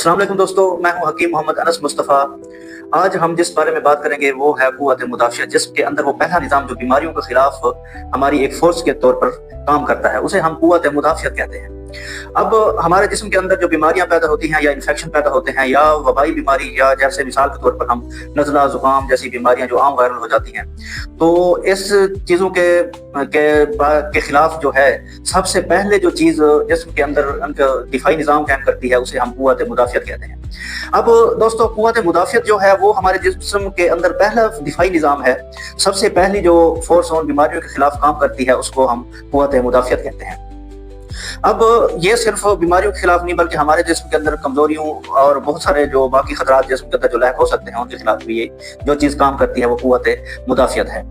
अस्सलाम वालेकुम दोस्तों, मैं हूं हकीम मोहम्मद अनस मुस्तफ़ा। आज हम जिस बारे में बात करेंगे वो है क़ुव्वत मुदाफ़ियत, जिसके अंदर वो पहला निज़ाम जो बीमारियों के खिलाफ हमारी एक फोर्स के तौर पर काम करता है, उसे हम क़ुव्वत मुदाफ़ियत कहते हैं। अब हमारे जिस्म के अंदर जो बीमारियां पैदा होती हैं या इन्फेक्शन पैदा होते हैं या वबाई बीमारी या जैसे मिसाल के तौर पर हम नज़ला ज़ुकाम जैसी बीमारियां जो आम वायरल हो जाती हैं, तो इस चीज़ों के खिलाफ जो है सबसे पहले जो चीज़ जिस्म के अंदर उनका दिफाई निज़ाम कायम करती है उसे हम क़ुव्वत मुदाफ़ियत कहते हैं। अब दोस्तों, क़ुव्वत मुदाफ़ियत जो है वो हमारे जिस्म के अंदर पहला दिफाई निज़ाम है। सबसे पहली जो फोर्स उन बीमारियों के खिलाफ काम करती है उसको हम क़ुव्वत मुदाफ़ियत कहते हैं। अब ये सिर्फ बीमारियों के खिलाफ नहीं बल्कि हमारे जिस्म के अंदर कमजोरियों और बहुत सारे जो बाकी खतरात जिस्म के अंदर जो लैक हो सकते हैं उनके खिलाफ भी ये जो चीज काम करती है वो क़ुव्वत मुदाफ़ियत है।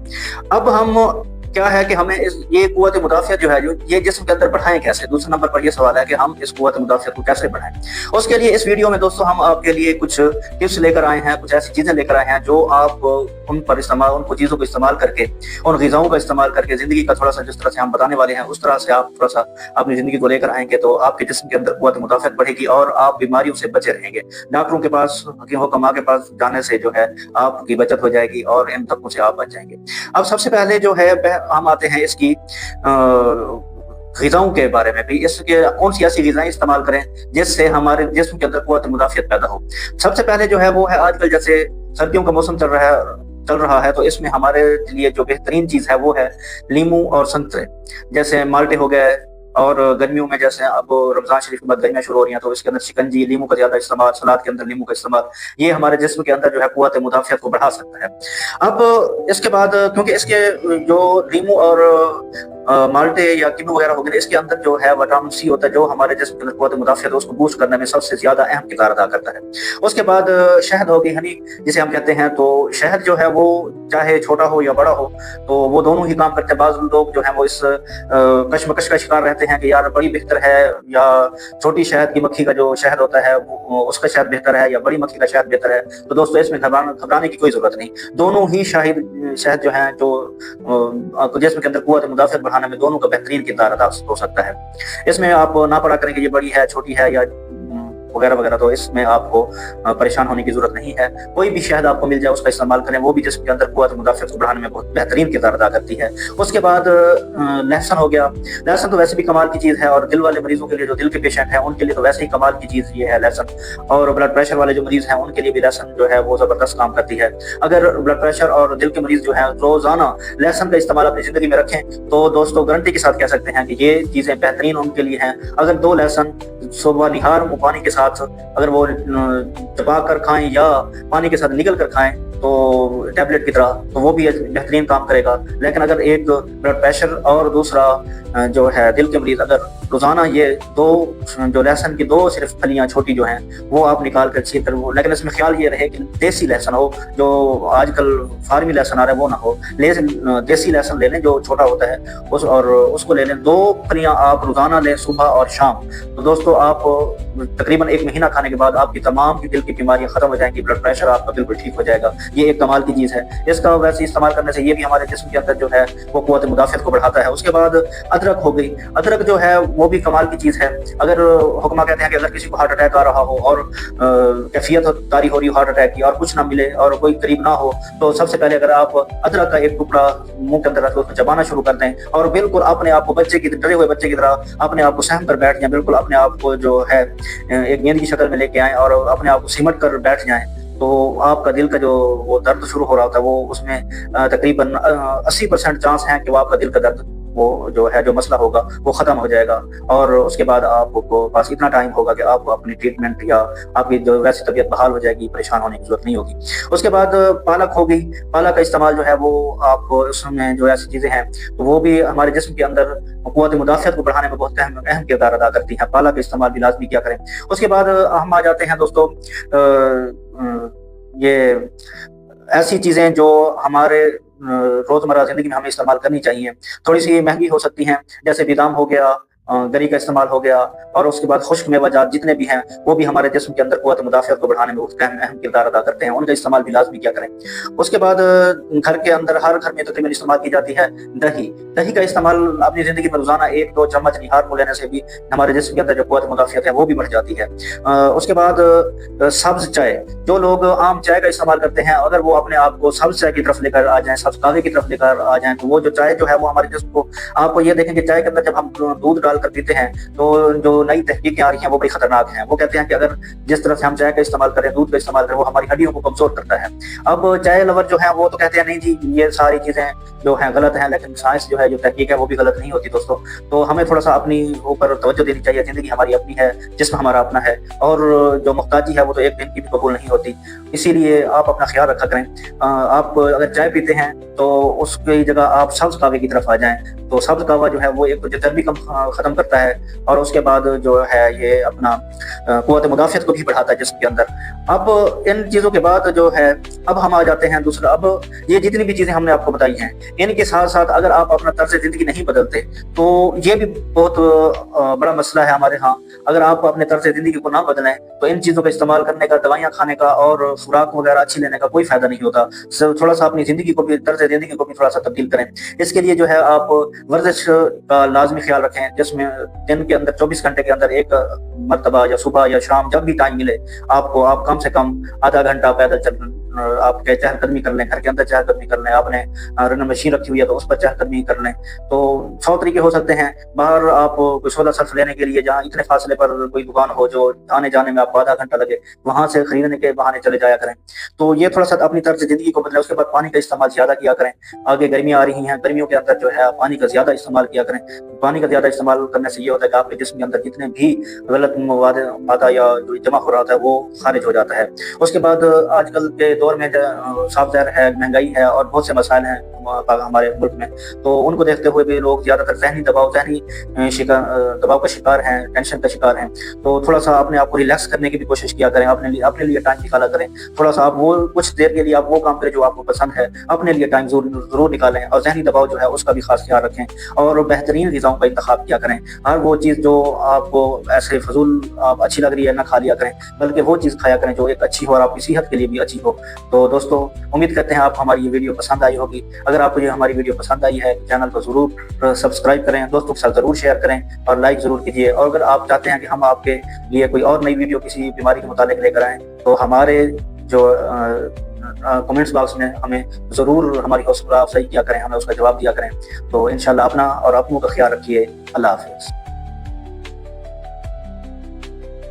अब हम क्या है कि हमें ये क़ुव्वत मुदाफ़ियत जो है जो ये जिस्म के अंदर बढ़ाएं कैसे। दूसरे नंबर पर ये सवाल है कि हम इस क़ुव्वत मुदाफ़ियत को कैसे बढ़ाएं। उसके लिए इस वीडियो में दोस्तों हम आपके लिए कुछ टिप्स लेकर आए हैं, कुछ ऐसी चीजें लेकर आए हैं जो आप उनको चीजों को इस्तेमाल करके, उन ग़िज़ाओं का इस्तेमाल करके जिंदगी का थोड़ा सा जिस तरह से हम बताने वाले हैं उस तरह से आप थोड़ा सा अपनी जिंदगी को लेकर आएंगे तो आपके जिस्म के अंदर क़ुव्वत मुदाफ़ियत बढ़ेगी और आप बीमारियों से बचे रहेंगे। डॉक्टरों के पास, हकीम हुक्मा के पास जाने से जो है आपकी बचत हो जाएगी और इन तबकों से आप बच जाएंगे। अब सबसे पहले जो है हम आते हैं इसकी ग़िज़ाओं के बारे में भी। इसके कौन सी ऐसी ग़िज़ाएं इस्तेमाल करें जिससे हमारे जिस्म के अंदर क़ुव्वत मुदाफ़ियत पैदा हो। सबसे पहले जो है वो है, आजकल जैसे सर्दियों का मौसम चल रहा है तो इसमें हमारे लिए जो बेहतरीन चीज है वो है लीमू और संतरे। जैसे माल्टे हो गए, और गर्मियों में जैसे अब रमजान शरीफ के बाद गर्मियां शुरू हो रही हैं तो इसके अंदर शिकंजी, लीमू का ज्यादा इस्तेमाल, सलाद के अंदर लीमू का इस्तेमाल, ये हमारे जिस्म के अंदर जो है क़ुव्वत मुदाफ़ियत को बढ़ा सकता है। अब इसके बाद क्योंकि इसके जो लीमू और माल्टे या किन्नू वगैरह हो गए, इसके अंदर जो है विटामिन सी होता है जो हमारे जिस्म के अंदर क़ुव्वत मुदाफ़ियत है उसको बूस्ट करने में सबसे ज्यादा अहम किरदार अदा करता है। उसके बाद शहद हो गई, हनी जिसे हम कहते हैं, तो शहद जो है वो चाहे छोटा हो या बड़ा हो तो वो दोनों ही काम करते हैं। बाज़ लोग जो है वो इस कशमकश का शिकार रहते हैं कि यार बड़ी बेहतर है या छोटी शहद की मक्खी का जो शहद होता है उसका शहद बेहतर है या बड़ी मक्खी का शहद बेहतर है। तो दोस्तों इसमें घबराने की कोई जरूरत नहीं। दोनों ही शहद जो है जो जिस्म के अंदर क़ुव्वत मुदाफ़ियत बढ़ाने में दोनों का बेहतरीन किरदार अदा हो सकता है। इसमें आप ना पड़ा करें कि ये बड़ी है, छोटी है या वगैरह वगैरह, तो इसमें आपको परेशान होने की जरूरत नहीं है। कोई भी शहद आपको मिल जाए उसका इस्तेमाल करें, वो भी जिस्म के अंदर क़ुव्वत मुदाफ़ियत को बढ़ाने में बहुत बेहतरीन किरदार अदा करती है। उसके बाद लहसुन हो गया। लहसुन तो वैसे भी कमाल की चीज़ है और दिल वाले मरीजों के लिए, जो दिल के पेशेंट हैं उनके लिए तो वैसे ही कमाल की चीज़ ये है लहसुन। और ब्लड प्रेशर वाले जो मरीज हैं उनके लिए भी लहसुन जो है वो ज़बरदस्त काम करती है। अगर ब्लड प्रेशर और दिल के मरीज जो है रोजाना लहसुन का इस्तेमाल अपनी ज़िंदगी में रखें तो दोस्तों गारंटी के साथ कह सकते हैं कि ये चीज़ें बेहतरीन उनके लिए हैं। अगर 2 लहसुन सुबह निहार पानी के साथ अगर वो चबा कर खाएं या पानी के साथ निगल कर खाएं तो टैबलेट की तरह, तो वो भी बेहतरीन काम करेगा। लेकिन अगर एक ब्लड प्रेशर और दूसरा जो है दिल के मरीज अगर रोजाना ये 2 जो लहसुन की 2 सिर्फ फलियां छोटी जो हैं वो आप निकाल कर छील कर, लेकिन इसमें ख्याल ये रहे कि देसी लहसुन हो, जो आजकल फार्मी लहसुन आ रहा है वो ना हो। देसी लहसुन ले लें जो छोटा होता है और उसको ले लें। 2 फलियां आप रोजाना लें, सुबह और शाम। तो दोस्तों आप तकरीबन 1 महीना खाने के बाद आपकी तमाम की दिल की बीमारियां खत्म हो जाएंगी, ब्लड प्रेशर आपका बिल्कुल ठीक हो जाएगा। ये एक कमाल की चीज है। इसका वैसे इस्तेमाल करने से ये भी हमारे जिस्म के अंदर जो है वो क़ुव्वत मुदाफ़ियत को बढ़ाता है। उसके बाद अदरक हो गई। अदरक जो है वो भी कमाल की चीज है। अगर हुक्मा कहते हैं कि अगर किसी को हार्ट अटैक आ रहा हो और कैफियत तारी हो रही हो हार्ट अटैक की और कुछ ना मिले और कोई करीब ना हो, तो सबसे पहले अगर आप अदरक का एक टुकड़ा मुंह के अंदर रख उसको चबाना शुरू कर दें और बिल्कुल अपने आप को डरे हुए बच्चे की तरह अपने आप को सहम कर बैठ जाए, बिल्कुल अपने आप को जो है एक गेंद की शक्ल में लेके आए और अपने आप को सिमट कर बैठ जाएं, तो आपका दिल का जो वो दर्द शुरू हो रहा होता है वो उसमें तकरीबन 80% चांस है कि वो आपका दिल का दर्द वो जो है जो मसला होगा वो खत्म हो जाएगा। और उसके बाद आपको पास इतना टाइम होगा कि आप अपनी ट्रीटमेंट या आपकी जो वैसी तबीयत बहाल हो जाएगी, परेशान होने की जरूरत नहीं होगी। उसके बाद पालक हो गई। पालक का इस्तेमाल जो है वो आप उसमें जो ऐसी चीजें हैं तो वो भी हमारे जिस्म के अंदर क़ुव्वत मुदाफ़ियत को बढ़ाने में बहुत अहम किरदार अदा करती है। पालक का इस्तेमाल भी लाजमी किया करें। उसके बाद हम आ जाते हैं दोस्तों ये ऐसी चीजें जो हमारे रोजमर्रा जिंदगी में हमें इस्तेमाल करनी चाहिए, थोड़ी सी महंगी हो सकती हैं, जैसे बादाम हो गया, गरी का इस्तेमाल हो गया, और उसके बाद खुश्क मेवाजात जितने भी हैं वो भी हमारे जिस्म के अंदर क़ुव्वत मुदाफ़ियत को बढ़ाने में अहम किरदार अदा करते हैं, उनका इस्तेमाल भी लाज़मी किया करें। उसके बाद घर के अंदर हर घर में तकरीबन इस्तेमाल की जाती है दही। दही का इस्तेमाल अपनी ज़िंदगी में रोज़ाना 1-2 चम्मच निहार को लेने से भी हमारे जिस्म के अंदर जो क़ुव्वत मुदाफ़ियत है वो भी बढ़ जाती है। उसके बाद सब्ज़ चाय, जो लोग आम चाय का इस्तेमाल करते हैं, अगर वो अपने आप को सब्ज़ चाय की तरफ लेकर आ जाएँ, सब्ज़ कहवे की तरफ लेकर आ जाएँ, तो वो जो चाय जो है वो हमारे जिस्म को, आपको ये देखें कि चाय के अंदर जब हम दूध डालकर पीते हैं तो जो नई तहकीकें आ रही हैं वो बड़ी खतरनाक हैं। वो कहते हैं कि अगर जिस तरह से हम चाय का इस्तेमाल करें, दूध का इस्तेमाल करें, वो हमारी हड्डियों को कमजोर करता है। अब चाय लवर जो है वो तो कहते हैं नहीं जी ये सारी चीजें जो हैं गलत हैं, लेकिन साइंस जो है, जो तहकीक है वो भी गलत नहीं होती दोस्तों। तो हमें थोड़ा सा अपनी ऊपर तवज्जो देनी चाहिए। जिंदगी हमारी अपनी है, जिस्म हमारा अपना है, और जो मुहताजी है वो तो एक दिन की भी कबूल नहीं होती। इसीलिए आप अपना ख्याल रखा करें। आप अगर चाय पीते हैं तो उसकी जगह आप सब्ज़ कहवे की तरफ आ जाएं। तो सब्ज़ कहवा जो है वो एक तो चर्बी कम ख़त्म करता है, और उसके बाद जो है ये अपना क़ुव्वत मुदाफ़ियत को भी बढ़ाता है जिस्म के अंदर। अब इन चीज़ों के बाद जो है अब हम आ जाते हैं दूसरा। अब ये जितनी भी चीज़ें हमने आपको बताई हैं, इनके साथ साथ अगर आप अपना तर्ज़ ज़िंदगी नहीं बदलते तो ये भी बहुत बड़ा मसला है हमारे यहाँ। अगर आप अपने तर्ज़ ज़िंदगी को ना बदलें तो इन चीज़ों का इस्तेमाल करने का, दवाइयाँ खाने का और खुराक वगैरह अच्छी लेने का कोई फ़ायदा नहीं होता। थोड़ा सा अपनी ज़िंदगी को भी, तर्ज़ ज़िंदगी को भी थोड़ा सा तब्दील करें। इसके लिए जो है आप वर्जिश का लाजमी ख्याल रखें, जिसमें दिन के अंदर 24 घंटे के अंदर एक मरतबा या सुबह या शाम जब भी टाइम मिले आपको, आप कम से कम आधा घंटा पैदल चल, आप चहलकदमी कर लें, घर के अंदर चहलकदमी कर लें। आपने रनिंग मशीन रखी हुई है तो उस पर चहलकदमी कर लें। तो 100 तरीके हो सकते हैं। बाहर आप कोई सौदा सर्फ लेने के लिए जहाँ इतने फासले पर कोई दुकान हो जो आने जाने में आपको आधा घंटा लगे, वहां से खरीदने के बहाने चले जाया करें। तो ये थोड़ा सा अपनी तर्ज जिंदगी को बदलें। उसके बाद पानी का इस्तेमाल ज्यादा किया करें। आगे गर्मियाँ आ रही हैं, गर्मियों के अंदर जो है पानी का ज्यादा इस्तेमाल किया करें। पानी का ज्यादा इस्तेमाल करने से ये होता है कि आपके जिस्म के अंदर जितने भी गलत मादा या जो जमा हो रहा था वो खारिज हो जाता है। उसके बाद आजकल के दौर में साफ ज़ाहिर है महंगाई है और बहुत से मसाइल हैं हमारे मुल्क में, तो उनको देखते हुए भी लोग ज़्यादातर ज़हनी दबाव का शिकार हैं, टेंशन का शिकार हैं। तो थोड़ा सा अपने आप को रिलैक्स करने की भी कोशिश किया करें, अपने लिए टाइम निकाला करें। थोड़ा सा आप वो कुछ देर के लिए आप वो काम करें जो आपको पसंद है, अपने लिए टाइम जरूर निकालें। और ज़हनी दबाव जो है उसका भी खास ख्याल रखें, और बेहतरीन ग़िज़ाओं का इंतखाब किया करें। हर वो चीज़ जो आपको ऐसे फजूल आप अच्छी लग रही है ना खा लिया करें, बल्कि वो चीज़ खाया करें जो एक अच्छी हो और आपकी सेहत के लिए भी अच्छी हो। तो दोस्तों उम्मीद करते हैं आप हमारी ये वीडियो पसंद आई होगी। अगर आपको ये हमारी वीडियो पसंद आई है तो चैनल को जरूर सब्सक्राइब करें, दोस्तों के साथ जरूर शेयर करें और लाइक जरूर कीजिए। और अगर आप चाहते हैं कि हम आपके लिए कोई और नई वीडियो किसी बीमारी के मुतालिक लेकर आएँ तो हमारे जो कमेंट्स बॉक्स में हमें जरूर हमारी हौसला अफजाई किया करें, हमें उसका जवाब दिया करें। तो इंशाल्लाह अपना और अपनों का ख्याल रखिए। अल्लाह हाफिज़।